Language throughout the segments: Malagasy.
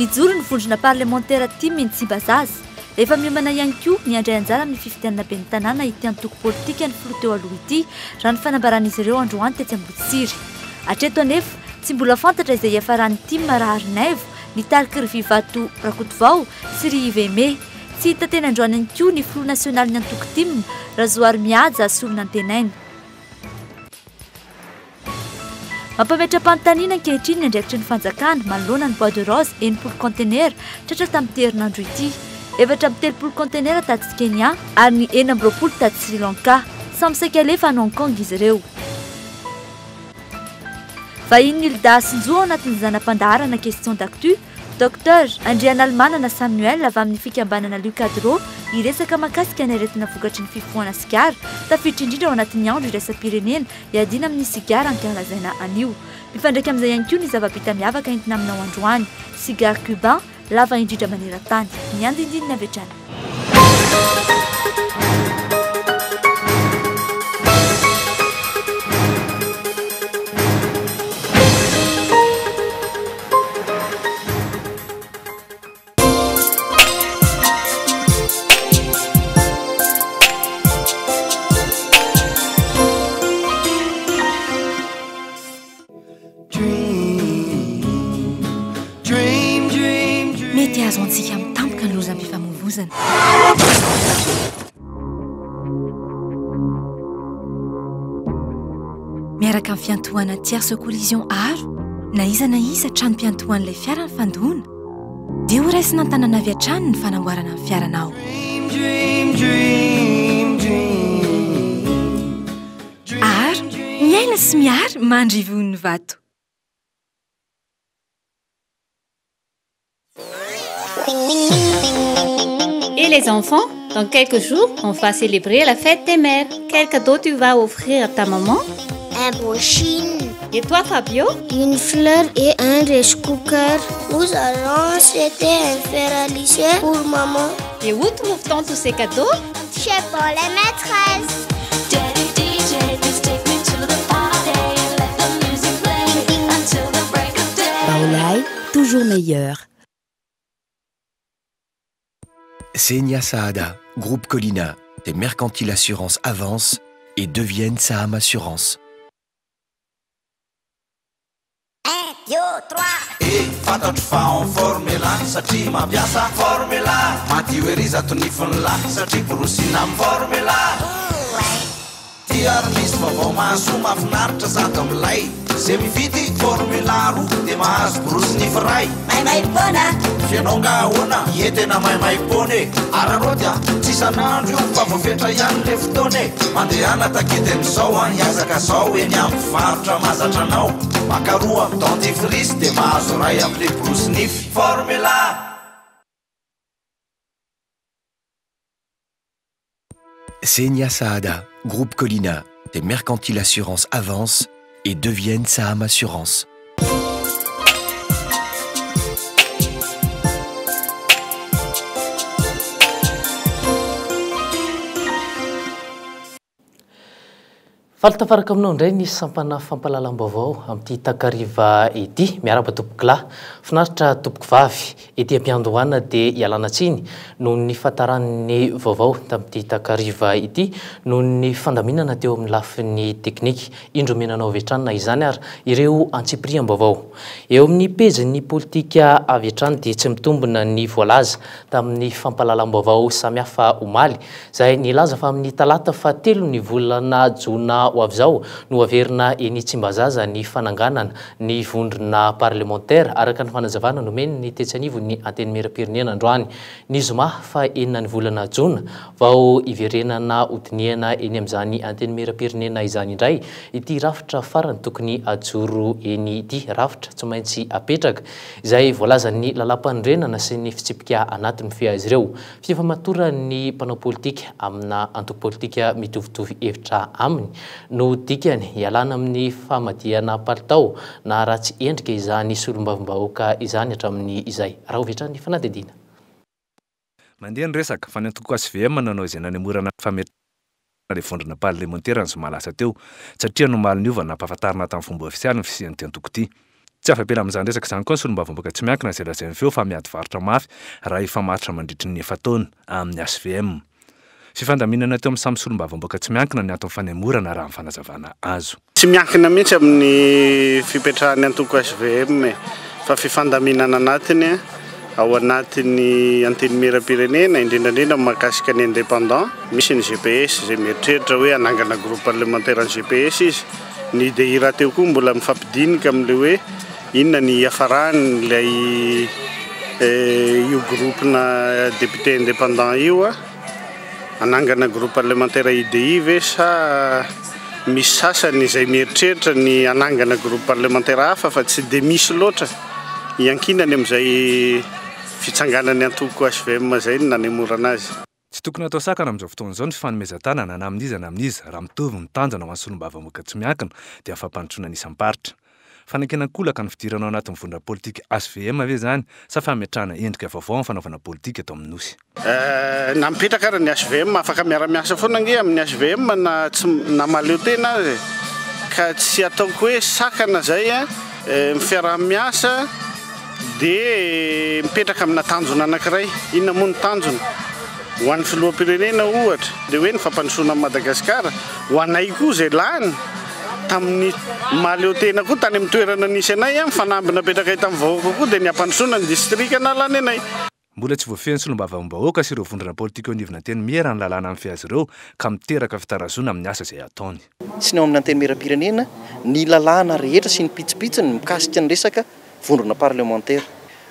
nijoro ny vondrona parlementaire Timmy Tsibazaza. Efa miomana ihany koa ny andray anjara amin'ny fifidianana be ny tanàna ity antoko politika ny filoha teo aloha ity raha ny fanambaran'izy ireo androany tetsy Ambohitsiry. Hatreto anefa tsy mbola fantatra izay hiafaran'ny Timmy Raharinaivo, nitariky ry Vivato Rakotovao sy ry Iveme. Tsy hita teny androany ihany koa ny filoha nasionaly ny antoko Timmy Razoary Mihaja sy olona antenainy. Mampametra-panontaniana ankehitriny ny andraikitry ny fanjakana manoloana ny Bois de Rose enimpolo conteneur tratra tamin'ny herinandro ity. 730 conteneur taty Kenya ary ny 9 taty Sri Lanka, samy saika alefa any Hong Kong izy ireo. Vahiny Nilda Sinjo anatin'ny zanam-pandaharana question d'actu, Dr Andrianalmanana Samuel avy amin'ny fikambanana Lucadro iresaka mahakasika ny aretina vokatry ny fifohana sigara tafiditra indrindra ao anatin'ny andro iraisam-pirenena iadina amin'ny sigara ankalazaina anio. Mifandraika amin'izay ihany koa ny zava-bita miavaka entina aminao androany, sigara cubain lava indrindra maneran-tany, ny andindinina avy hatrany. Mety azo antsika mitampoka ny lozam-pifamoivoizana. Miaraka amin'ny fiantohana tierce collision aro na iza trano-piantohan'ilay fiara ny fandoana dia ho raisina an-tanana avy hatrany ny fanamboarana ny fiaranao. Aro miaina sy miary mandrivon'ny vato. Et les enfants, dans quelques jours, on va célébrer la fête des mères. Quel cadeau tu vas offrir à ta maman? Un beau chine. Et toi, Fabio? Une fleur et un rice cooker. Nous allons acheter un fer à lisser pour maman. Et où trouve-t-on tous ces cadeaux? Chez Paul et Maîtresse. Paulai, toujours meilleur. Senia Saada, groupe Colina, des mercantiles assurances avancent et deviennent Saham Assurance. 1, 2, 3. Fantatro fa en formula satria mampiasa formula madio ery zato nifiny la satria borosina amin'ny formula tiary misy vaovao mahasoa mahafinaritra zato amin'ilay zay mividy formula roa dia mahazo borosy nify ray Maimai-pona. fianao nga ahoana ietena maimai-pony ararô dia tsy isan'andro io fa voafetra ihany le fotoana mandehana takeden'izao a hiazaka zao eny amin'ny varotra mahazatra anao makaroa amin'ny dentifrice dia mahazo ray amin'le borosy nify formula. Senia Saada, groupe Colina, des mercantiles assurances avancent et deviennent Saham Assurance. Faltafaraka aminao indray ny sampana fampalalam-baovao amin'ity takariva ity miaraba tompoko lahy finaritra tompoko vavy ety am-piandohana dia ialana tsiny noho ny fataran'ny vaovao tamin'ity takariva ity noho ny fandaminana teo amin'ny lafin'ny teknika indro menanao avy hatrany na izany ary ireo antsipriam-baovao eo amin'ny pejin'ny politika avy hatrany dia tsy mitombona ny voalaza tamin'ny fampalalam-baovao samihafa omaly izay nilaza fa amin'ny talata fahatelo ny volana jona ho avy zao no averina eny Tsimbazaza ny fananganana ny vondrona parlementaire araka ny fanazavana nomeny ny tetsanivo ny anteny mera-pirenena androany ny zoma fa enina ny volana jona vao iverenana odiniana eny amin'izany anteny mera-pirenena izany indray ity rafitra farany tokony ajoro eny ity rafitra tsy maintsy apetraka izay voalazan'ny lalam-pandrenana sy ny fitsipika anatin'ny fiazy ireo fifamatora ny mpanao politika amina antoko politika mitovitovy hevitra aminy no dikany ialana amin'ny famadiana palitao na raha tsy endrika izany solombavam-bahoaka izany hatramin'ny izay raha ho vetrany fanadidina mandeha ny resaka fa ny antoko SVM nanao izay nanemorana fametrahana le vondrona parlementaire ny zoma lasa teo satria no maly niova nampahafantarina tamin'ny fomba ofisialy ny fisian'ity antoko ity tsy afa-pela amin'izany resaka izany koa ny solombavamboaka tsy miankina izay lazay ny feo fa miady varotra mafy raha efa maritra mandritry ny efa taona amin'ny SVM. Fifandaminana teo amin'ny samy solombavamboaka tsy miankina ny ato amin'ny fanemorana raha amin'ny fanazavana azo. Tsy miankina mihitsy amin'ny fipetrahan'ny antoko SVM fa fifandaminana anatiny ao anatin'ny antenimieram-pirenena indrindrandrindra mahakasika ny indépendant misy ny GPS izay mieritreritra hoe anangana groupe parlementaire ny GPS izy ny DI raha teo koa mbola mifampidinika amin'le hoe inona ny hafarany ilay io groupena député indépendant io anangana groupe parlementaire IDI ve sa misy sasany izay mieritreritra ny anangana groupe parlementaire hafa fa tsy de misy loatra iankinany amin'izay fitsanganany antoko SVM zay ny nanemorana azy. Tsy tokony atao sakana amin'izao fotoana izao ny fifanomezan-tanana na amin'iza na amin'iza raha mitovy ny tanjona ho an'ny solombavamboaka tsy miankina dia afa-pandrosoana isam-paritra. Fanankenana kolaka ny fidiranao anatin'ny vondrona politika SVM ve zany sa fametrahana endrika vaovao amin'ny fanaovana politika atao amin'ny nosy? Na mipetraka ara ny SVM afaka miara-miasa foana nge amin'ny SVM na maleo tena azy ka tsy ataoko hoe sakana zay mifiara-miasa dia mipetraka amina tanjona anankiray. Inona moa ny tanjona? Ho an'ny filoham-pirenena ohatra dia hoe ny fampandrosoana amin'ny Madagasikara ho anay koa izay lany tamin'ny maleo tena koa tany amin'ny toerana nisy anay mifanambina petraka tamin'ny vahoaka koa dia ny ampandrosoana ny distrika na lany anay. Mbola tsy voafehin'ny solombavambahoaka sy ireo vondrona politika eo anivona teny miera ny lalàna amin'ny fiazy ireo ka miteraka fitarazona amin'ny asa izay ataony. Sy ny ao amin'ny antenimieram-pirenena ny lalàna rehetra sy ny pitsopitsony mikasika ny resaka vondrona parlementaire.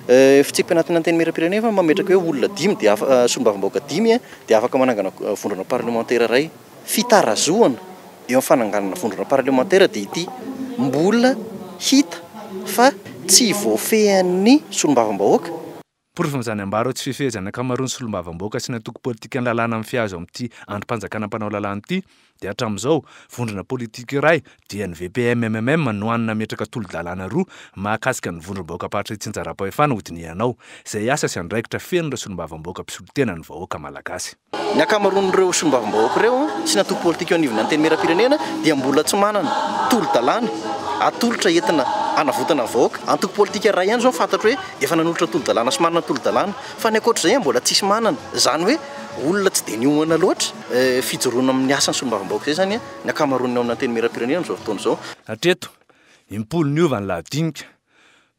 Fitsipika anatin'ny antenimieram-pirenena fa mametraka hoe olona 5 dia solombavambahoaka 5 dia afaka manangana vondrona parlementaire iray. Fitarazoana eo amin'ny fananganana vondrona parlementaire dia ity mbola hita fa tsy voafehan'ny solombavambahoaka. Porofo amin'izany ambaro tsy fifehezana ankamaroan'ny solombavambahoaka sy ny antoko politika ny lalàna amin'ny fiazo amin'ity androm-panjakana mpanao lalàna ity dia hatramin'izao vondrona politika iray dia ny VPM-MMM no hanina metraka tolo-dalàna roa mahakasika ny vondrom-bahoaka paritra Tsinjaram-pahefana hodinianao izay asa sy andraikitra fenon'ireo solombavambahoaka mpisolotena ny vahoaka malagasy. Ny ankamaroan'ireo solombavambahoaka ireo sy ny antoko politika eo anivon'ny antenimieram-pirenena dia mbola tsy manana tolo-dalàna atolotra entina anavotana vahoaka. Antoko politika iray ihany zao fantatro hoe efa nanolotra tolo-dalàna sy manana tolo-dalàna fa ny ankoatr'izay mbola tsisy manana. Zany hoe olona tsy dia niomana loatra fijoroana amin'ny asan'ny solombavambahoaka izay zany ny ankamaroany ao amin'ny antenimieram-pirenena amin'izao fotoana izao. Hatreto impolo ny ova ny lahadinika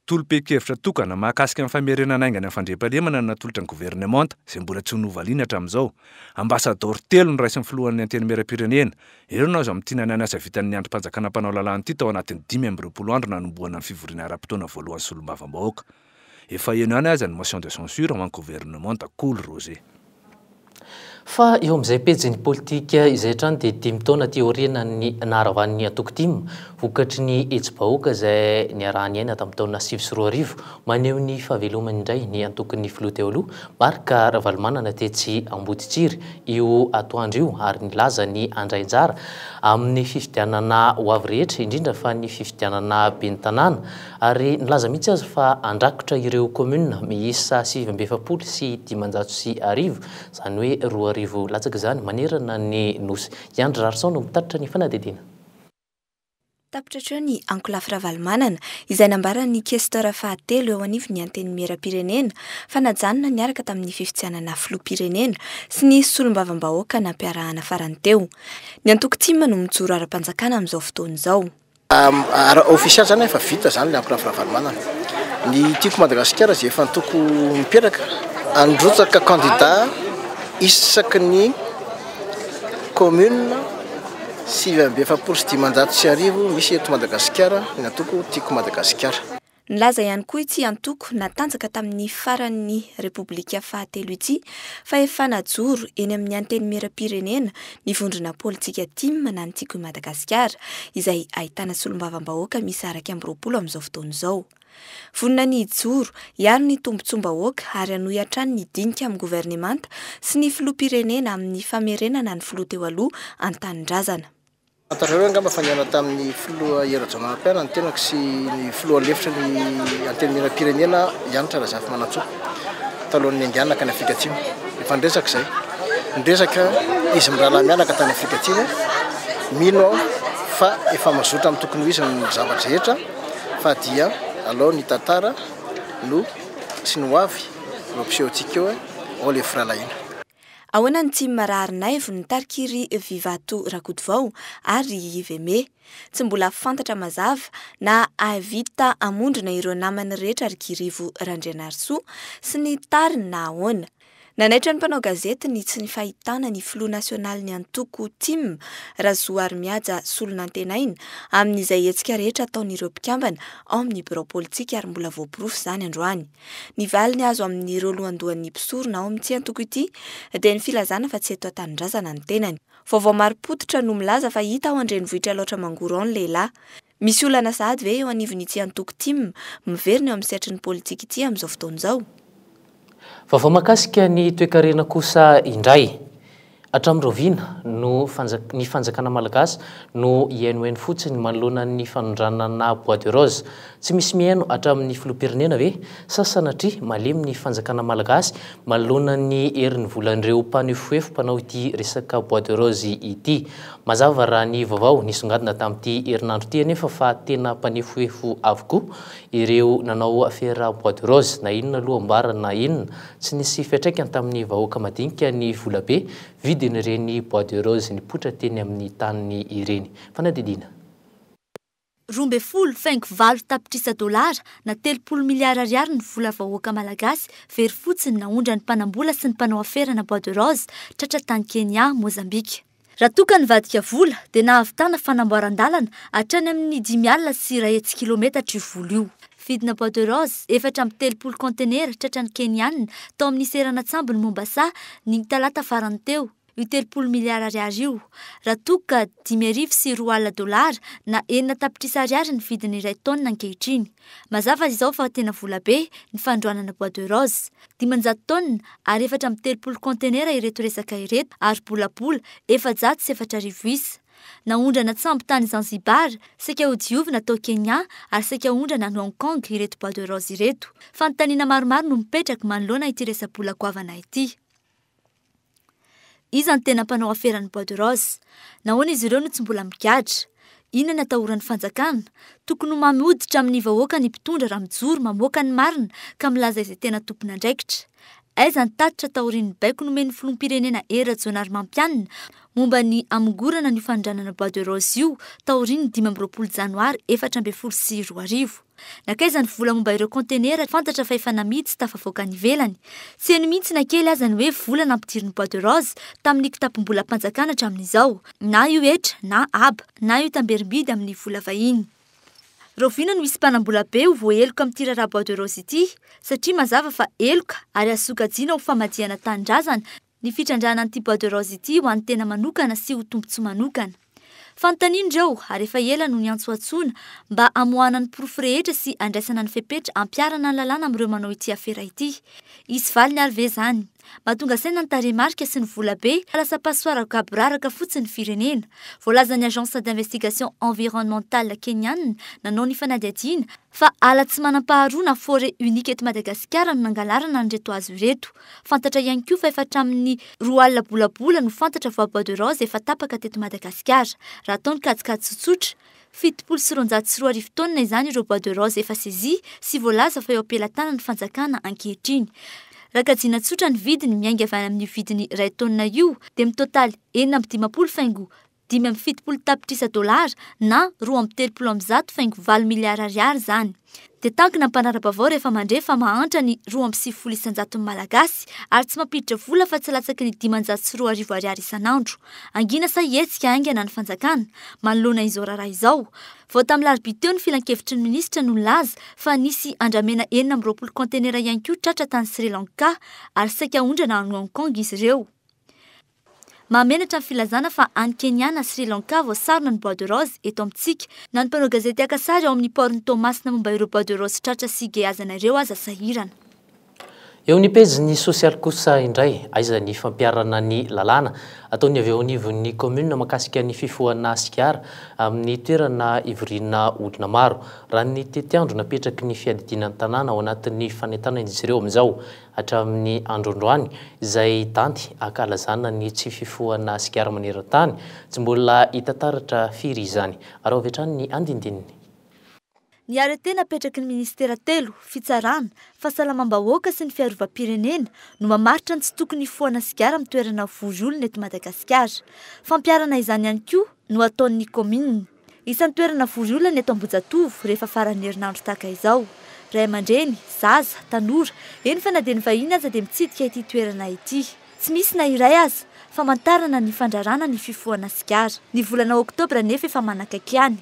tolo-pe-kevitra tokana mahakasika amin'ny famerenana aingana amin'ny fandriam-pahalemana no natolotra ny gouvernemanta izay mbola tsy novaliana hatramin'izao. Ambasador 3 no raisin'ny filohan'ny antenimieram-pirenena. Ireo no azo amin'ny tinany asa vitan'ny androm-panjakana mpanao lalàna ity tao anatin'ny 5 andro nanomboana ny fivoriana ara-potoana voalohan'ny solombavambahoaka. Efa eno ihany aza ny motion de censure ho an'ny gouvernemanta Cool Roger. Fa eo amin'izay pejiny politika izay hatrany dia 10 taona teoriana ny naharavan'ny antoko 5 vokatry ny hetsy-bahoaka izay niarahany aina tamin'ny taona 2024 maneho ny fahavelomany indray ny antokon'ny filoha teo aloha Marc Ravalomanana tetsy Amboditsiry io atoandro io ary nilaza ny andrainjara amin'ny fifidianana ho avy rehetra indrindra fa ny fifidianana ben'ny tanàna ary nilaza mihitsy azy fa andrakotra ireo commune miisa 770 sy 590 zany hoe 2 latsaka izany manerana ny nosy. Andry Rarson no mitatitra ny fanadidina. Tapitra ny Ankolafy Ravalomanana izay nambara ny questeur fahatelo eo anivon'ny antenimieram-pirenena fa najanona niaraka tamin'ny fifidianana filoham-pirenena sy ny solombavambahoaka nampiarahana farany teo. Ny antoko 5 no mijoro ara-panjakana amin'izao fotoana izao. Ofisialy zany efa vita zany ny Ankolafy Ravalomanana. Ny tiako Madagasikara izay efa antoko mipetraka androtsaka candidat isaky ny commune 770 misy eto Madagasikara ny antoko tiako Madagasikara. Nilaza ihany koa ity antoko natanjaka tamin'ny faran'ny Repoblika fahatelo ity fa efa najoro eny amin'ny antenimieram-pirenena ny vondrona politika 5 na ny tiako Madagasikara izay ahitana solombavambahoaka misy araky amby 20 amin'izao fotoana izao. Vonina ny ijoro ihany ny tombontsom-bahoaka ary hanohy hatrany ny dinika amin'ny gouvernemanta sy ny filoham-pirenena amin'ny famerenana ny filoha teo aloha an-tanindrazana. Atareo angamba fa niana tamin'ny filoha Rajaonarimampianina ny tenako sy ny filoha lefitra ny antenimieram-pirenena Ianitra Razafy Manantsoa talohan'ny andianaka ny Afrika Atsimo. Efa ndresaka izay. Ndresaka izy mirahalahy mianaka tany Afrika Atsimo mino fa efa mazotra amin'ny tokony ho izy ny zavatra rehetra fa dia aloha ny tantara no sy ny hoavy no ampisehoantsika eo ao le firalaina. Ahoana ny tsy mararinay vao nitarikiry Vivato Rakotovao ary Iveme. Tsy mbola fantatra mazava na avita amondrina ireo namany rehetra ary Kirivo Randrianarsoa sy ny tariny na ahoana. Nanaitra ny mpanao gazety ny tsy ny fahitana ny filoha nasionaly ny antoko TIM Razoary Miaja Solonantenaina amin'izay hetsika rehetra ataon'ireo mpikambana ao amin'ny birao politika ary mbola voaporofo izany androany. Ny valiny azo amin'ireo lohandohan'ny mpisorona ao amin'ity antoko ity dia ny filazana fa tsy eto an-tanindrazana ny tenany. Vaovao mari-potitra no milaza fa hita ao an-drenivohitra loatra mangoro ao ny lehilahy. Misy olana sahady ve eo anivon'ity antoko TIM miverina eo amin'ny sehatry ny politika ity amin'izao fotoana izao. Vaovao mahakasika ny toe-karena kosa indray. Hatramin'ireo viana no ny fanjakana malagasy no hiainohaino fotsiny manoloana ny fanondranana Bois de Rose. Tsy misy mihaino hatramin'ny filoham-pirenena ve sa sanatria malemy ny fanjakana malagasy manoloana ny herin'ny volan'ireo mpanefoefo mpanao ity resaka Bois de Rose ity. Mazava raha ny vaovao nisongadina tamin'ity herinandro ity anefa fa tena mpanefoefo avokoa ireo nanao afera Bois de Rose na inona aloha ambarana na inona tsy nisy fiantraikany tamin'ny vahoaka madinika ny volabe vidin'ireny Bois de Rose nipoitra teny amin'ny taniny ireny. Fanadidina. 12.8 tapitrisa dolara na 30 miliara ariary ny vola vahoaka malagasy very fotsiny naondra ny mpanambola sy ny mpanao afera na Bois de Rose tratra tany Kenya, Mozambika. Raha toka nivadika vola dia nahavitana fanamboaran-dalana hatrany amin'ny 10,100 kilometatra io vola io. Vidina Bois de Rose 430 contenera tratran'ny Kenianina tao amin'ny serana Tsambony Mombasa ny talata farany teo. Io 30 miliara ariary io. Raha toka 10,4 dolara na 4 tapitrisa ariary ny vidiny iray taonina ankehitriny. Mazava izao fa tena vola be ny fandroanana Bois de Rose. 500 taonina ary 430 contenera ireto resaka ireto ary bolabola 404 isa. Naondrana tsambo tany Zanzibar, saika ho diovina tao Kenya ary saika ondrana ny Hong Kong ireto Bois de Rose ireto. Fanontaniana maromaro no mipetraka manoloana ity resa-bola goavana ity. Iza ny tena mpanao aferan'ny Bois de Rose? Nahoana izy ireo no tsy mbola migadra? Inona atahoran'ny fanjakana? Tokony ho mamoditra amin'ny vahoaka ny mpitondra raha mijoro mamoaka ny marina ka milaza izay tena tompona andraikitra. Aiza ny tatitra taorian'ny baiko nomeny filoham-pirenena Rajonary Mampianina momba ny amongorana ny fandranana Bois de Rose io taorian'ny 12 janoary 2024. Nakaiza ny vola momba ireo kontenera fantatra fa efa namidy sy tafavoaka ny velany. Tsy eny mihitsy na kely aza ny hoe vola nampidiriny Bois de Rose tamin'ny kitapom-bola mpanjakana hatramin'izao. Na io etra, na aba, na io tamberimbidy amin'ny vola vahiny. Rovina no isy mpanambola be ho voaheloka amin'ity raharaha Bois de Rose ity satria mazava fa eloka ary asokajiana ho famadihana tanindrazana ny fitrandrana an'ity Bois de Rose ity ho an'ny tena manokana sy ho tombotsoa manokana. Fantanindreo ary efa ela no niantsoatsoana mba amoahana ny porofo rehetra sy andraisana ny fepetra ampiarana ny lalàna amin'ireo manao ity afera ity. Isy valiny ary ve zany? Mahatonga saina ny tarehimarika sy ny vola be lasa pasoaraka aboraraka fotsiny firenena. Voalaza ny Agence d'investigation environnementale Kenianina nanao ny fanadihadiana fa ala tsy manam-paharoa na forêt unique eto Madagasikara no nangalarana nyreto azo ireto. Fantatra ihany koa fa efa hatramin'ny 2 alina bolabola no fantatra fa Bois de Rose efa tapaka teto Madagasikara. Raha ataony kajikajy tsotsotra 7,904 taonina izany ireo Bois de Rose efa saisie sy voalaza fa eo am-pelatana ny fanjakana ankehitriny. Raha kajiana tsotra ny vidiny miainga avy amin'ny vidiny iray taonina io dia mitotaly 4,570 tapitrisa dolara na 2,30 miliara ariary zany. Dia tankina mpanara-bavao rehefa mandre fa mahantra ny 2,900 malagasy ary tsy mampiditra vola fa tsy latsaky ny 502 ariary isanandro. Angina sa hetsika aingana ny fanjakana manoloana izao raharaha izao. Vao tamin'ny larobia teo ny filan-kevitry ny minisitra no nilaza fa nisy andramena 420 kontenera ihany koa tratra tany Sri Lanka ary saika ondrana any Hong Kong izy ireo. Mahamenatra ny filazana fa any Kenya na Sri Lanka voasarona ny Bois de Rose eto amintsika na ny mpanao gazety akasary ao amin'ny porny Thomasina momba ireo Bois de Rose tratra sy geazana ireo aza sahirana. Eo ny pejy sosialy kosa indray aiza ny fampiarana ny lalàna ataony avy eo anivon'ny commune makasika ny fifohana Sikara amin'ny toerana ivoriana olona maro. Raha ny tetiandro napetraky ny fiadidinan'ny tanàna ao anatin'ny fanentanana izy ireo amin'izao hatramin'ny androandroany izay tanty akalazana ny tsy fifohana Sikara maneran-tany tsy mbola hita taratra firy izany. Ary avy hatrany ny andindininy. Ny arete napetraky ny ministera telo fitsarana fahasalamam-bahoaka sy ny fiarovam-pirenena no mamaritra ny tsy tokony hifohana sigara amin'ny toerana vory olona eto Madagasikara. Fampiarana izany ihany koa no ataon'ny komina. Isan'ny toerana vory olona eto Ambohijatovo rehefa faran'ny herinandro tahaka izao. Ray aman-dreny, zaza, tanora, eny fa na dia ny vahiny aza dia mitsidika ity toerana ity. Tsy misy na iray aza famantarana ny fandrarana ny fifohana sigara. Ny volana Oktobra nefa efa manakaiky ihany.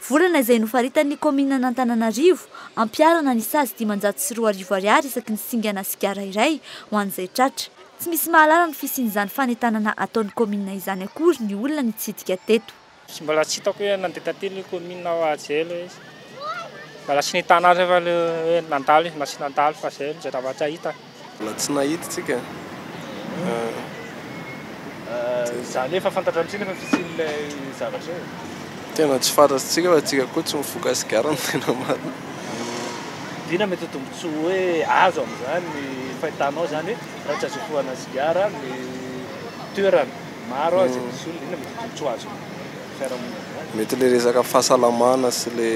Volana izay nofaritan'ny komina n'Antananarivo ampiarana ny sazy 504 ariary isaky ny singana sigara iray ho an'izay tratra. Tsy misy mahalara ny fisian'izany fanentanana ataon'ny komina izany akory ny olona nitsidika teto. Sy mbola tsy hitako hoe nandeha taty ny komina ao ajelo izy. Mbola tsy nahitana azy efa hoe nandalo izy na tsy nandalo fa zay zay raha tsy hahita. Mbola tsy nahita tsika. Izany efa fantatrantsika efa fisian'ilay zavatra io. Tena tsy fantatsika fa tsika koa tsy mifoka sigara no tena marina. Dina mety tombotsoa hoe azo amin'izany ny fahitanao zany hoe raha tsy azo fohana sigara ny toerana maro azy misy olona dina mety tombotsoa azo fiarahamonina. Mety le resaka fahasalamana sy le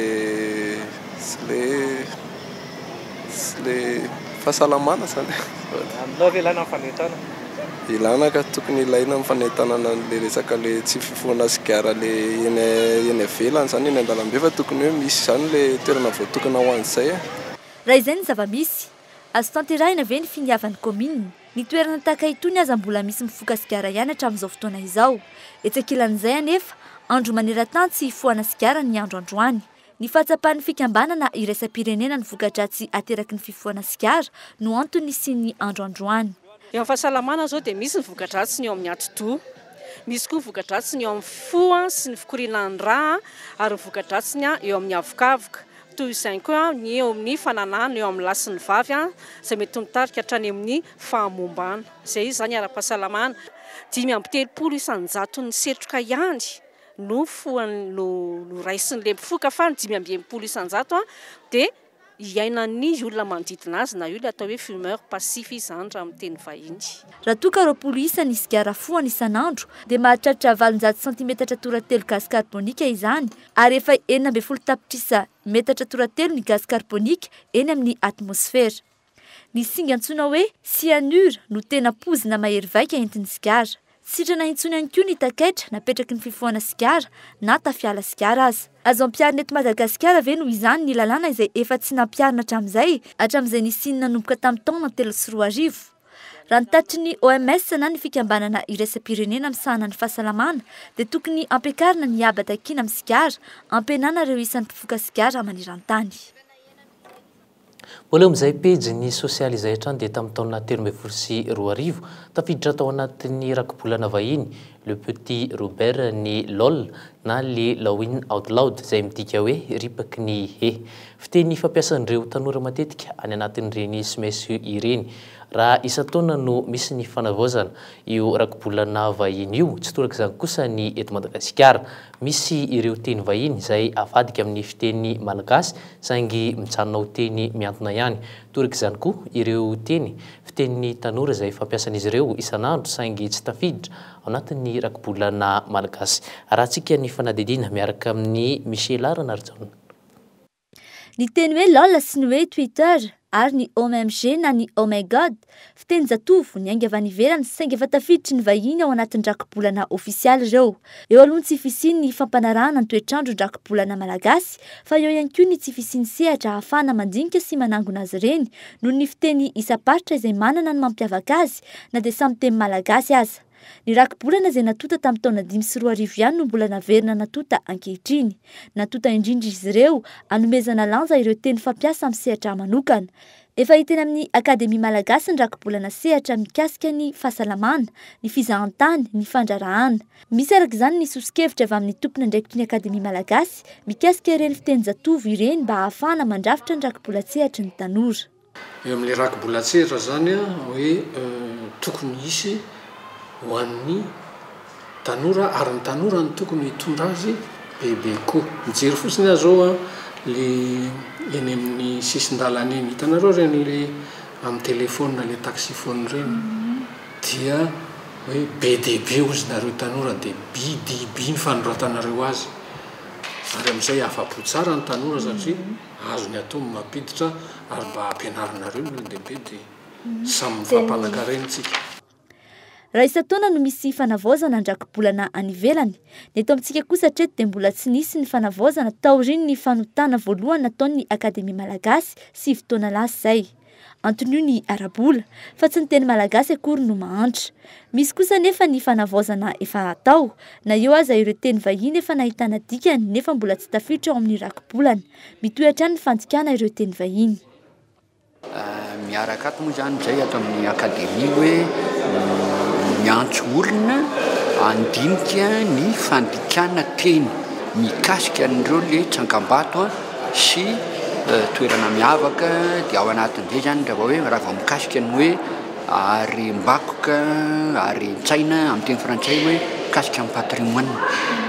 fahasalamana zany. Aminao ve ilana fanentana? Ilana ka tokony ilaina amin'ny fanentanana le resaka le tsy fifohana sigara le eny avelany zany eny an-dalambe fa tokony hoe misy zany le toerana voatokana ho an'izay. Raha izay ny zava-misy, azo tanterahina ve ny finiavan'ny komina? Ny toerana tahaka itony aza mbola misy mifoka sigara ihany hatramin'izao fotoana izao. Etsakilan'izay anefa, andro maneran-tany tsy hifohana sigara ny andro androany. Ny fahatsapan'ny fikambanana iraisam-pirenena ny voka-dratsy ateraky ny fifohana sigara no antony sy ny andro androany. Eo amin'ny fahasalamana zao dia misy ny voka-dratsy ny eo amin'ny ati-doha, misy koa voka-dratsy ny eo amin'ny fo sy ny fikorinan'ny rà ary ny voka-dratsy ny eo amin'ny avokavoka. Toy izay koa ny eo amin'ny fananana eo amin'ny lahy sy ny vavy izay mety mitarika hatrany amin'ny fahamombana. Izay izy zany ara-pahasalamana. 5.3 isan-jato ny setroka ihany no raisin'le mifoka fa ny 5.3 isan-jato dia iainan'ny olona manodidina azy na io le atao hoe fumeur passif izany raha amin'ny teny vahiny. Raha toa ka 20 isan'ny sigara fohana isan'andro dia mahatratra 700 cm toratelo gaz carbonika izany ary efa 40 tapitrisa metatra toratelo ny gaz carbonika eny amin'ny atmosfera. Ny singa antsoina hoe cyanure no tena pozina mahery vaika entin'ny sigara. Sitrana intsony ihany koa ny takaitra napetraky ny fifohana sigara na tafiala sigara aza. Azo ampiarina eto Madagasikara ve noho izany ny lalàna izay efa tsy nampiarina hatramin'izay nisinina nanomboka tamin'ny taona 2003. Raha nitatry ny OMS na ny fikambanana iraisam-pirenena misahana ny fahasalamana dia tokony ampiakarina ny aba takiana amin'ny sigara, ampihenana ireo isan'ny mpifoka sigara maneran-tany. Mbola eo amin'izay pejy ny sosialy izay hatrany dia tamin'ny taona 2024 tafiditra tao anatin'ny rakobolana vahiny le petit Robert ny LOL na le Lawin out loud izay midika hoe ripaky ny he. Fiteny fampiasan'ireo tanora matetika any anatin'ireny SMSU ireny. Raha isa-taona no misy ny fanavaozana io rakobolana vahiny io, tsy toraka izany kosa ny eto Madagasikara. Misy ireo teny vahiny izay avadika amin'ny fiteny malagasy saingy mijanona ho teny miantona ihany. Toraka izany koa ireo fiteny tanora izay fampiasan'izy ireo isan'andro saingy tsy tafiditra ao anatin'ny rakobolana malagasy. Rahantsika ny fanadidina miaraka amin'ny Michel Aranarzona. Ny teny hoe LOL sy ny hoe Twitter ary ny OMG na ny oh my god, fiteny zatovo ny ainga avy any ivelany saingy efa tafiditry ny vahiny ao anatin'ny rakobolana ofisialy ireo. Eo aloha ny tsy fisiany ny fampanarahana ny toetrandro rakobolana malagasy, fa eo ihany koa ny tsy fisiany sehatra ahafahana mandinika sy manangona azy ireny noho ny fiteny isaparitra izay manana ny mampiavaka azy na dia samy teny malagasy aza. Ny rakobolana izay natota tamin'ny taona 2003 ihany no mbola naverina natota ankehitriny. Natota indrindra izy ireo anomezana lanja ireo teny fampiasa amin'ny sehatra manokana. Efa hiteny amin'ny Akademia Malagasy ny rakobolana sehatra mikasika ny fahasalamana, ny fizahantany, ny fandrarahana. Misy araka izany ny sosikevitra avy amin'ny tompona ndraikitry ny Akademia Malagasy mikasika ireny fiteny zatovo ireny mba ahafahana mandrafitra ny rakobolan-tsehatra ny tanora. Eo amin'ny rakobolan-tsehatra zany hoe tokony hisy ho an'ny tanora ary ny tanora ny tokony hitondra azy bebe koa. Mijery fotsiny zao le eny amin'ny sisin-dalana eny hitanareo reny le amin'ny telefona le taxifone reny dia hoe be dia be ozy nareo tanora dia bidiby ny fanoratanareo azy. ary amin'izay afa-po tsara ny tanora satria azony atao mampiditra ary mba ampianarinareo no lehibe dia samy mifampanankarenitsika. Raha isa-taona no misy fanavaozana andrakibolana any ivelany. Ny eto amintsika kosa hatreto dia mbola tsy nisy ny fanavaozana taoriny ny fanotana voalohany nataon'ny Akademia Malagasy 7 taona lasa izay. Antonio ny arabola fa tsy ny teny malagasy akory no mahantra. Misy kosa nefa ny fanavaozana efa atao na eo aza ireo teny vahiny efa nahitana dikany nefa mbola tsy tafiditra ao amin'ny rakibolana. Mitohatra ny fandikana ireo teny vahiny. Miaraka ato moa zany zay ato amin'ny akademia hoe miantso olona andinika ny fandikana teny mikasika an'ireo le tsangam-bato sy toerana miavaka dia ao anatin'izay zany raha vao mikasika ny hoe ary mbakoka ary tsaina amin'ny teny frantsay hoe mikasika amin'ny patrimoine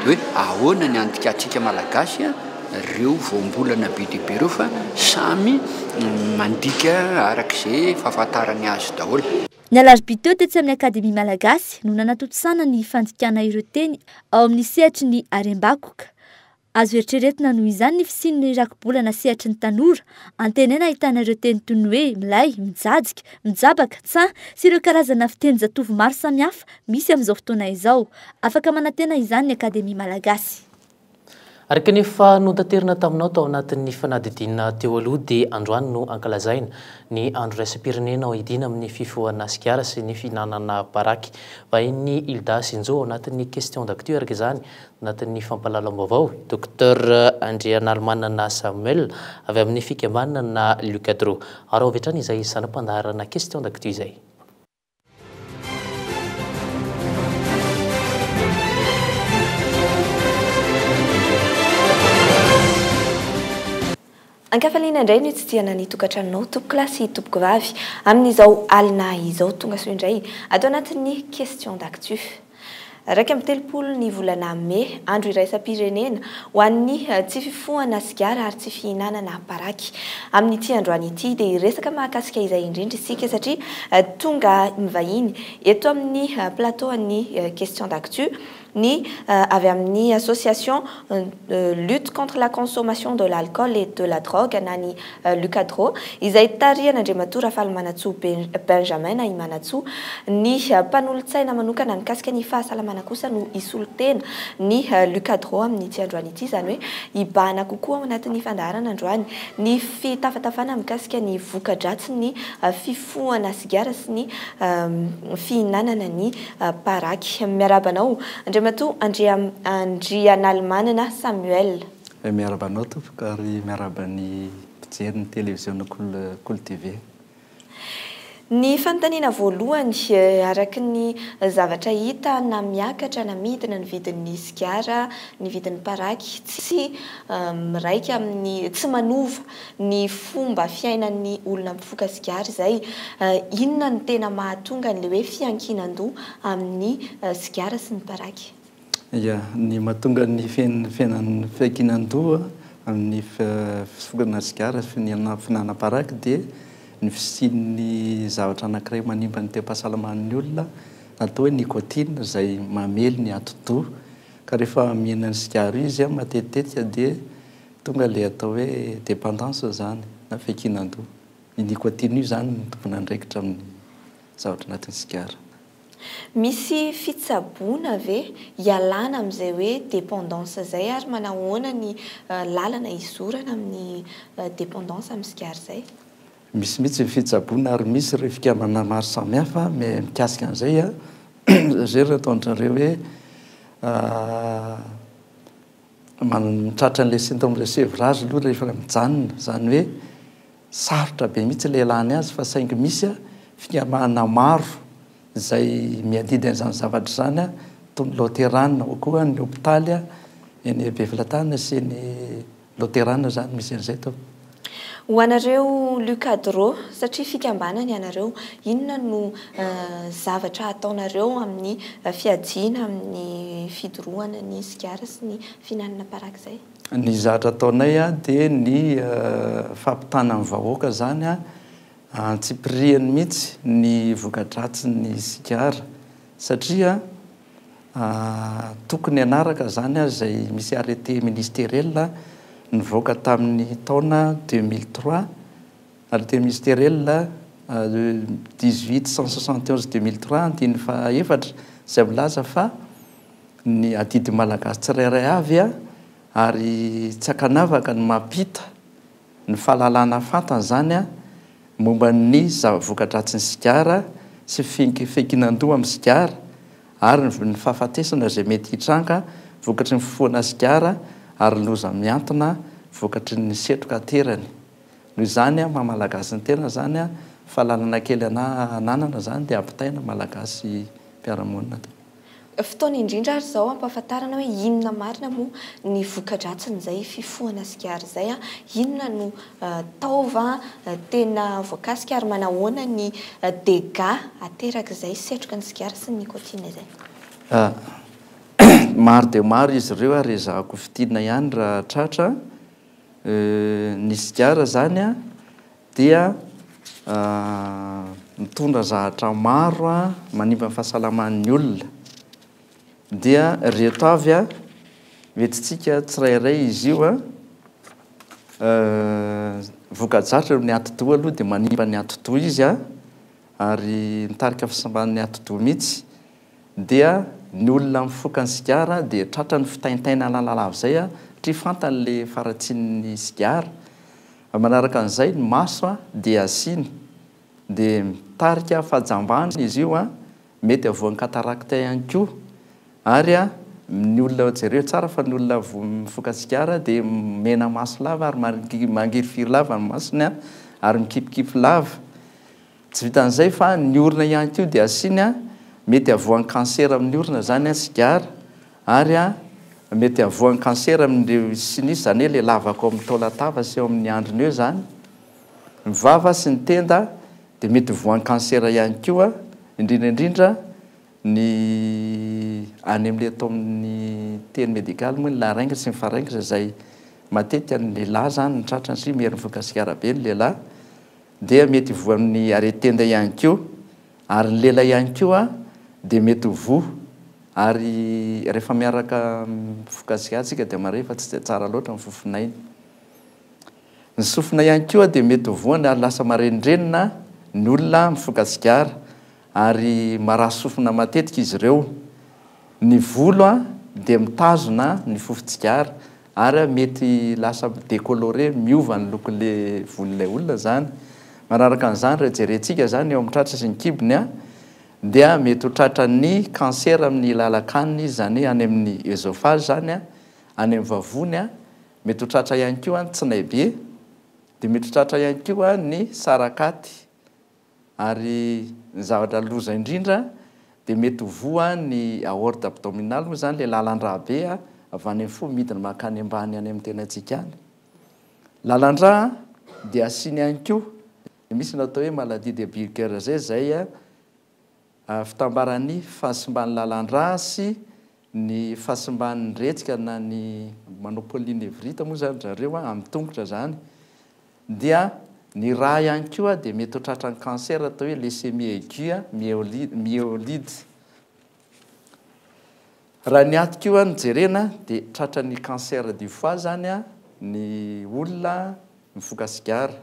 hoe ahoana ny andikatsika malagasy reo voambolana be dia be reo fa samy mandika arak'izay fahafantarany azy daholo. Ny alarobia tetsy amin'ny Akademia Malagasy no nanatontosana ny fandikana ireo teny ao amin'ny sehatry ny Arembakoka. Azo eritreretina noho izany ny fisian'ny rakibolana sehatry ny tanora antenena ahitana ireo teny toy ny hoe milay, mijajika, mijabaka, tsaha sy ireo karazana fiteny zatovo maro samihafa misy amin'izao fotoana izao. Afaka manantena izany ny Akademia Malagasy. Araka nefa notanterina taminao tao anatin'ny fanadidina teo aloha dia androany no ankalazaina ny andro raisam-pirenena ao idina amin'ny fifohana sikara sy ny fihinanana baraky. Vahiny Hilda Sinjo anatin'ny question d'actu araka izany anatin'ny fampalalam-baovao Dr Andriana Almanana Samuel avy amin'ny fikambanana Lucadro. Ary ao vetrany izay sanam-pandaharana question d'actu izay. Ankafaliana indray ny tsy tiana ny tokantranonao tompoko lahy sy tompoko vavy amin'izao alina izao tonga soa indray atao anatin'ny question d'actu. Raika amin'ny telopolo ny volana May andro iraisam-pirenena ho an'ny tsy fifohana sigara ary tsy fihinanana baraky. Amin'ity androany ity dia resaka mahakasika izay indrindra isika satria tonga mivahiny eto amin'ny plateau ny question d'actu ni avy amin'ny association lutte contre la consommation de l'alcool et de la drogue nani Lucadro izay tarihan'Andriamatoa Rafalimanatsoa Benjamin Imanatsoa ny mpanolontsaina manokana mikasika ny fahasalamana kosa no isolotena ny Lucadro amin'ny ity androany ity zany hoe ibana kokoa ao anatin'ny fandaharana androany ny fitafatafana mikasika ny voka-dratsy ny fifohana sigara sy ny fihinanana ny baraky. Miarabanao Andriamatoa Andrianalmanana Samuel. Miarabanao tompoko ary miarabany mpijery ny televiziona Cool TV. Ny fanontaniana voalohany araky ny zavatra hita na miakatra na midina ny vidin'ny sigara, ny vidin'ny baraky tsy miraika amin'ny tsy manova ny fomba fiainan'ny olona mifoka sigara izay inona ny tena mahatonga ny hoe fiankinan-doha amin'ny sigara sy ny baraky. Ya, ny mahatonga ny fiankinan-doha amin'ny fifokana sigara sy fihinana baraky dia ny fisian'ny zavatra anankiray manimba ny tem-pahasalaman'ny olona atao hoe nicotine izay mamely ny ati-doha ka rehefa mihinana sigara izy matetitetika dia tonga ilay atao hoe dépendance zany na fiankinan-doha. Ny nicotine io zany no tompona andraikitra amin'ny zavatra anatin'ny sigara. Misy fitsaboana ve ialana amin'izay hoe dépendance zay ary manahoana ny lalana izorana amin'ny dépendance amin'ny sigara zay? Misy mitsy fitsaboana ary misy ireo fikambanana maro samihafa mikasika an'izay zay ireo ataon'zareo hoe mitratra an'ilay symptôme de sévrage aloha rehefa mijanona zany hoe sarotra be mitsy ilay ialany azy fa saingy misy fikambanana maro izay miadidy an'izany zavatra zany toy ny Loterane koa ny hôpitaly eny Bevelatana sy ny Loterane zany misy an'izay tao. Ho anareo Lucadro satria fikambanana ianareo inona no zavatra ataonareo amin'ny fiadiana amin'ny fidorohana ny sigara sy ny fihinanana baraky zay? Ny zavatra ataonay dia ny fampitana amin'ny vahoaka zany antsipiriany mihitsy ny voka-dratsy ny sigara satria tokony anaraka zany a zay misy arrêté ministériel nivoaka tamin'ny taona 2003 arrêté ministériel 1871-2003 andiny faefatra zay milaza fa ny adidy malagasy tsirairay avy a ary tsy akanavaka ny mampita ny fahalalana fantany zany a momba ny zava-vokadratsy ny sigara sy fekinan-doha amin'ny sigara ary ny fahafatesana zay mety hitranga vokatry ny fifohana sigara ary loza miantona vokatry ny setroka terany noho izany a mahamalagasy ny tena zany a fahalalana kely ananana zany dia ampitaina malagasy mpiaramonina. Fotoana indrindra ary zao ampahafantarana hoe inona marina moa ny vokadratsin'izay fifohana sigara zay a inona no taova tena voakasika ary manahoana ny dégâts ateraka izay setroka ny sigara sy ny nikotine zay. Maro dia maro izy ireo ary ezahako fitinana ihany raha tratra ny sigara zany a dia mitondra zavatra maro a manimba ny fahasalaman'ny olona dia reto avy a metitsika tsirairay izy io a voka-jatra ny ati-doha aloha dia manimba ny ati-doha izy a ary nitarika fahasamban'ny ati-doha mihitsy dia ny olona mifoka ny sigara dia tratra ny fitaintainana lalava zay a tri fantany le faratsian'ny sigara manaraka an'izay ny maso a dia asiny dia mitarika fahajambany izy io a mety avoan'ny katarakta ihany koa ary a ny olona jereo tsara fa ny olona mifoka sigara dia mena maso lava ary mangirifiry lava ny masony a ary mikipikipy lava tsy vitan'izay fa ny orona ihany koa dia asiny a mety avoan'ny cancer amin'ny orona zany a sigara ary a mety avoan'ny cancer amin'ireo sinisy zany hoe le lavaka ao amin'ny taolatava sy eo amin'ny androny eo zany ny vava sy ny tenda dia mety voan'ny cancer ihany koa indrindraindrindra ny any amin'le atao amin'ny teny médical moa ny laraingitra sy ny faraingitra zay matetika ny lehilahy zany ny tratra ny mery mivoaka sigara be ny lehilahy dia mety voan'ny aretenda ihany koa ary ny lehilahy ihany koa dia mety vo ary rehefa miaraka mivoaka sigara tsika dia marefa tsy dia tsara loatra ny fofinainy ny sofina ihany koa dia mety voany ary lasa marenindrenina ny olona mifoka sigara ary marasy sofina matetika izy ireo ny volo a dia mitazona ny fofon-tsigara ary mety lasa décoloré miova ny lokon'le volon'ilay olona zany manaraka an'izany raha jerentsika zany eo amin'ny tratra sy ny kibony a dia mety ho tratra ny cancer amin'ny lalakaniny zany any amin'ny œsophage zany a any amin'ny vavony a mety ho tratra ihany koa ny tsinaibe dia mety ho tratra ihany koa ny sarakaty ary ny zavatra loza indrindra dia mety voa ny aorte abdominal moa zany le lalan-draha be a avy any amin'ny fo midina makany ambany any amin'ny tenantsika any lalan-draha dia asiny ihany koa misy natao hoe maladie de Buerger zay a fitambaran'ny fahasimban'ny lalan-draha sy ny fahasimban'ny retsika na ny monopolie névrite moa zany zareo a amin'ny tongotra zany dia ny raha ihany koa dia mety ho tratra ny cancer atao hoe leucémie aiguë myélite raha ny aty koa ny jerena dia tratra ny cancer du foie zany a ny olona mifoka sigara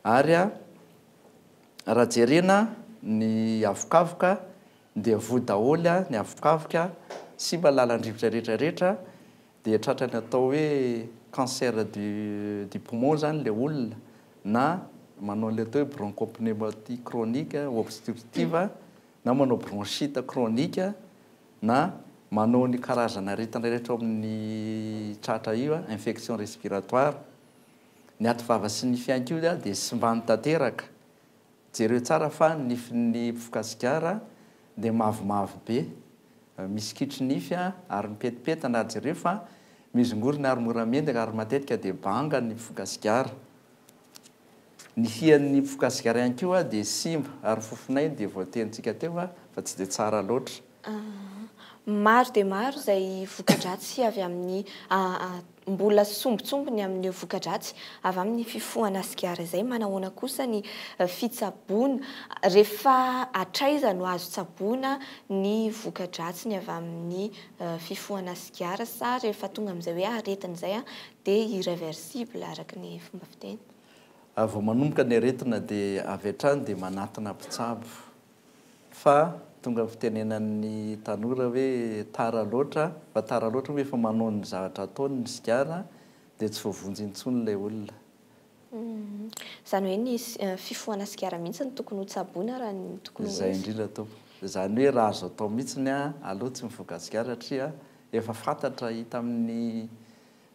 ary a raha jerena ny avokavoka dia vo daholy a ny avokavoka sy mba lalan-drivotra rehetrarehetra dia tratra ny atao hoe cancer du poumon zany le olona na manao le atao hoe bronchopneumonie chronique obstructive na manao bronchite chronique na manao ny karazana aretina rehetra amin'ny tratra io a infection respiratoire ny aty vava sy ny nify ihany koa dia sy mbany tanteraka jereo tsara fa ny mpifoka sigara dia mavomavo be misy kitry nify a ary mipetipetana ary jereo fa mizongorona ary moramendaka ary matetika dia banga ny mpifoka sigara ny hian'ny mpifoka sigara ihany koa dia simba ary fofonay dia voatenitsika teo a fa tsy dia tsara loatra maro dia maro izay voka-dratsy avy amin'ny mbola sombotsombony amin'ny vokadratsy avy amin'ny fifohana sigara izay. Manahoana kosa ny fitsaboana rehefa atraiza no azo tsaboana ny vokadratsiny avy amin'ny fifohana sigara sa rehefa tonga amin'izay hoe aretina izay dia irréversible araka ny fomba fiteny. Vao manomboka ny aretina dia avy hatrany dia manatona mpitsabo fa tonga fitenenan'ny tanora hoe tara loatra fa tara loatra hoe efa manao ny zavatra ataony ny sigara dia tsy voavonjy intsony ilay olona. Izany hoe ny fifohana sigara mihitsy ny tokony ho tsaboana raha ny tokony ho izay indrindra tompo. Izany hoe raha azo atao mihitsiny aloha tsy mivoaka sigara satria efa fantatra hita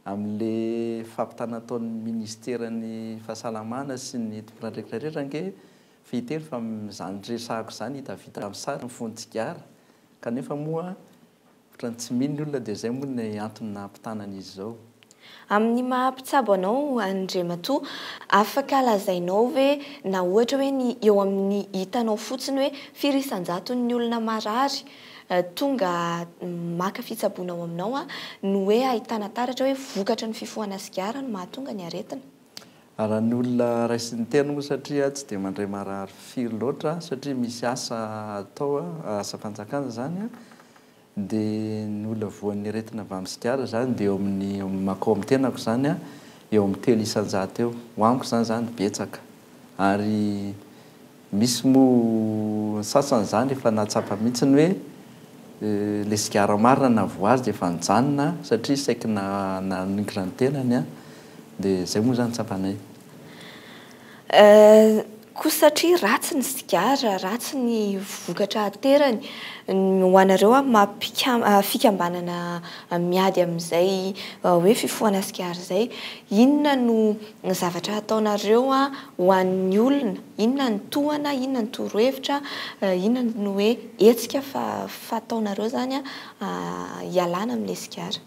amin'le fampitana ataon'ny ministeran'ny fahasalamana sy ny tompon'andraikitra rehetra ange fiteny fa izany resahako izany hita vita amin'ny sary ny fon'ny sigara kanefa moa ohatrany tsy mino ny olona dia izay moa ny antony nampitanan'izy izao. Amin'ny mahampitsabo anao Andriamatoa, afaka lazainao hoe na ohatra hoe ny eo amin'ny hitanao fotsiny hoe firisan-jaton'ny olona marary tonga maka fitsaboana ao aminao no hoe ahitana taratra hoe vokatra ny fifohana sigara no mahatonga ny aretina. Raha ny olona raisin'ny tena moa satria tsy dia mandray marary firy loatra satria misy asa atao asa fanjakana izany dia ny olona voan'ny aretina avy amin'ny sigara izany dia eo amin'ny makao amin'ny tenako izany eo amin'ny 3 isan-jato eo. Ho amiko izany betsaka ary misy moa sasany izany efa nahatsapa mihitsy ny hoe le sigara marina na voazy dia efa nijanona satria saika naningitra ny tenany dia izay moa izany tsapanay. Kosa satria ratsy ny sigara, ratsy ny vokatra aterany ho anareo fikambanana miady amin'izay hoe fifohana sigara izay, inona no zavatra ataonareo ho an'ny olona, inona ny tohana, inona ny torohevitra, inona no hoe hetsika fa ataonareo izany hialana amin'ilay sigara.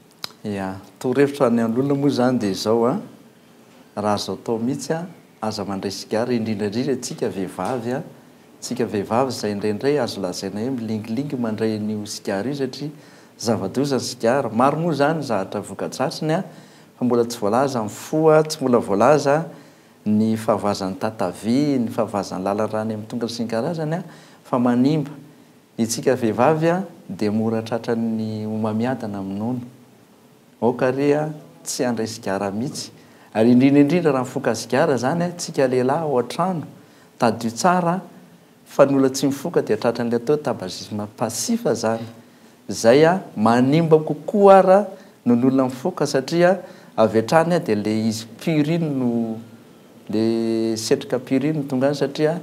Ia, torohevitra ny an'olona moa izany dia izao raha azo atao mihitsy aza mandray sigara indrindrandrindra tsika vehivavy izay indraindray azo lazaina hoe milingilingy mandray ny sigara io satria zava-doza ny sigara. Maro moa izany zavatra voka-dratsiny fa mbola tsy voalaza amin'ny fo, tsy mbola voalaza ny fahavazan'ny tatavy, ny fahavazan'ny lalan-drany amin'ny tonga sy ny karazany fa manimba itsika vehivavy dia mora tratran'ny homamiadana amin'ny nono. Aokare tsy handray sigara mihitsy. Ary indrindraindrindra raha mifoka sigara izany tsika lehilahy ao an-trano tadio tsara fa ny olona tsy mifoka dia tratran'ilay atao tabagisme pasifa izany. Izay manimba kokoa ara no ny olona mifoka satria avy hatrany dia le izy purine no le setroka purine tonga any satria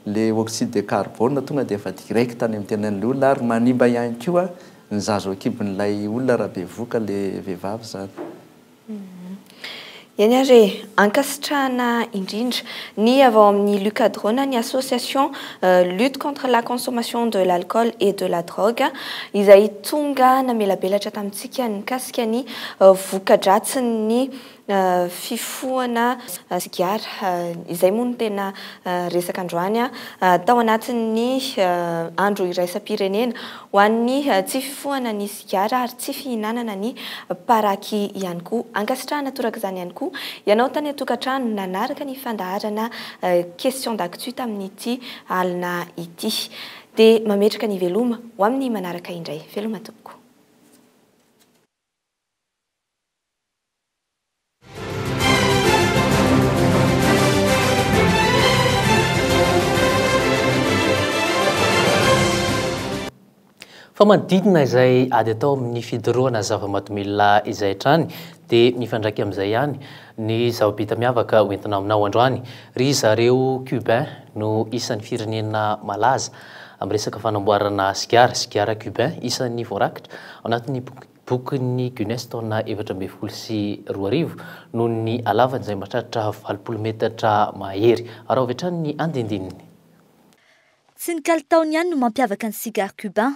le oxyde de carbone tonga dia efa direct any amin'ny tenan'ilay olona ary manimba ihany koa ny zazo akibon'ilay olona raha be voka le vehivavy izany. Eny ary ankasitrahana indrindra ny avy ao amin'ny Lucadrona ny association lutte contre la consommation de l'alcool et de la drogue izay tonga namelabelatra tamintsika nikasika ny voka-dratsiny fifohana sigara izay moa no tena resaka androany tao anatin'ny andro iraisam-pirenena ho an'ny tsy fifohana ny sigara ary tsy fihinanana ny paraky ihany koa. Ankasitrahana toraka izany ihany koa ianao tany atokantrano nanaraka ny fandaharana question d'actu tamin'ity alina ity dia mametraka ny veloma ho amin'ny manaraka indray. Veloma tompoko. Fa manodidina izay ady atao amin'ny fidorohana zava-mahadomela izay hatrany dia mifandraiky amin'izay ihany ny zava-bita miavaka hoentina aminao androany. Ry zareo Cubain no isan'ny firenena malaza amin'ny resaka fanamboarana sigara Cubain isan'ny voarakitra ao anatin'ny bokin'ny Guinness taona 2012 noho ny halavany izay mahatratra 20 metatra mahery. Ary avy hatrany ny andindininy. Tsy ny kalitaony ihany no mampiavaka ny sigara Cubain.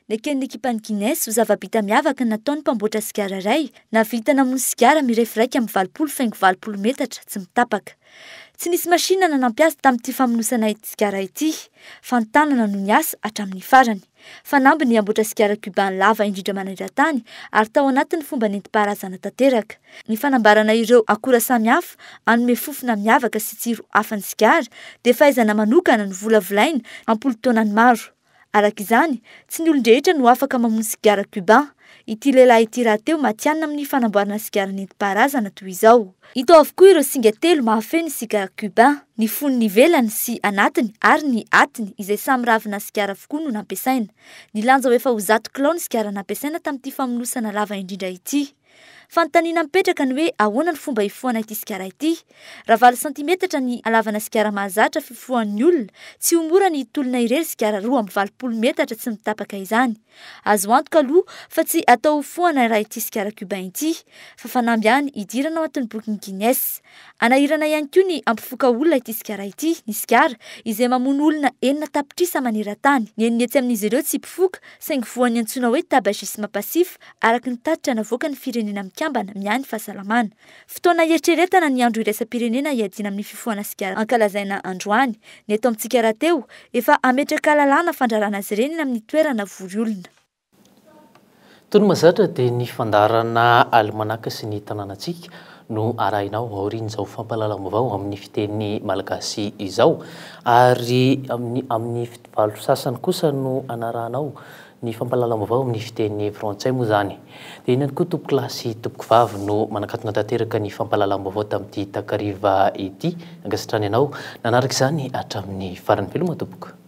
Neken'ny ekipan'ny Guinness ho zava-bita miavaka nataony mpamboatra sigara iray nahavita namono sigara mirefy raika amin'ny 20 metatra tsy mitapaka. tsy nisy mashina nanampiasa tamin'ity famonosana ity sigara ity fa ny tanana no niasa hatramin'ny farany fanamby ny amboatra sigara cubain lava indrindra maneran-tany ary tao anatin'ny fomba nentim-paharazana tanteraka ny fanambarana ireo akora samihafa anome fofona miavaka sy tsiro hafa ny sigara dia fahaizana manokana ny volavolaina ampolo taonany maro arak'izany tsy ny olon-drehetra no afaka mamono sigara cubain ity lehilahy ity raha teo matianina amin'ny fanamboarana sigara nentim-paharazana toy izao ito avokoa ireo singa telo mahafeno sigara cubain ny fonony ivelany sy anatiny ary ny atiny izay samy ravina sigara avokoa no nampiasaina ny lanja ho efa ho zato kilao ny sigara nampiasaina tamin'ity famonosana lava indrindra ity fanontaniana mipetraka ny hoe ahoana ny fomba hifohana ity sigara ity raha 20 cm ny alavana sigara mahazatra fifohan'ny olona tsy ho mora ny tolona irery sigara 2.20 metatra tsy mitapaka izany azo antoka aloha fa tsy atao fohana raha ity sigara cubain ity fa fanamby ihany idirana ao atin'ny boky Guinness anahirana ihany koa ny ampifoka olona ity sigara ity ny sigara izay mamono olona 9 tapitrisa maneran-tany ny etsy amin'izy ireo tsy mpifoka saingy voan'ny antsoina hoe tabagisme passif araka ny tatitra navoaka ny firenena mikambana miany fahasalamana fotoana eritreretana ny andro iraisam-pirenena iadina amin'ny fifohana sigara ankalazaina androany ny eto amintsika raha teo efa ametraka lalàna fandrarana azy ireny amin'ny toerana vory olona tony mazatra dia ny fandarana almanaka sy ny tanànantsika no arahinao aorian'izao fampahalalam-baovao amin'ny fiteny malagasy izao ary amin'ny valo sasany kosa no anarahanao ny fampahalalam-baovao amin'ny fiteny frantsay moa zany dia iny ihany koa tompoko lahy sy tompoko vavy no manakatona tanteraka ny fampahalalam-baovao tamin'ity takariva ity angasitrany ianao nanaraka izany hatramin'ny farany veloma tompoko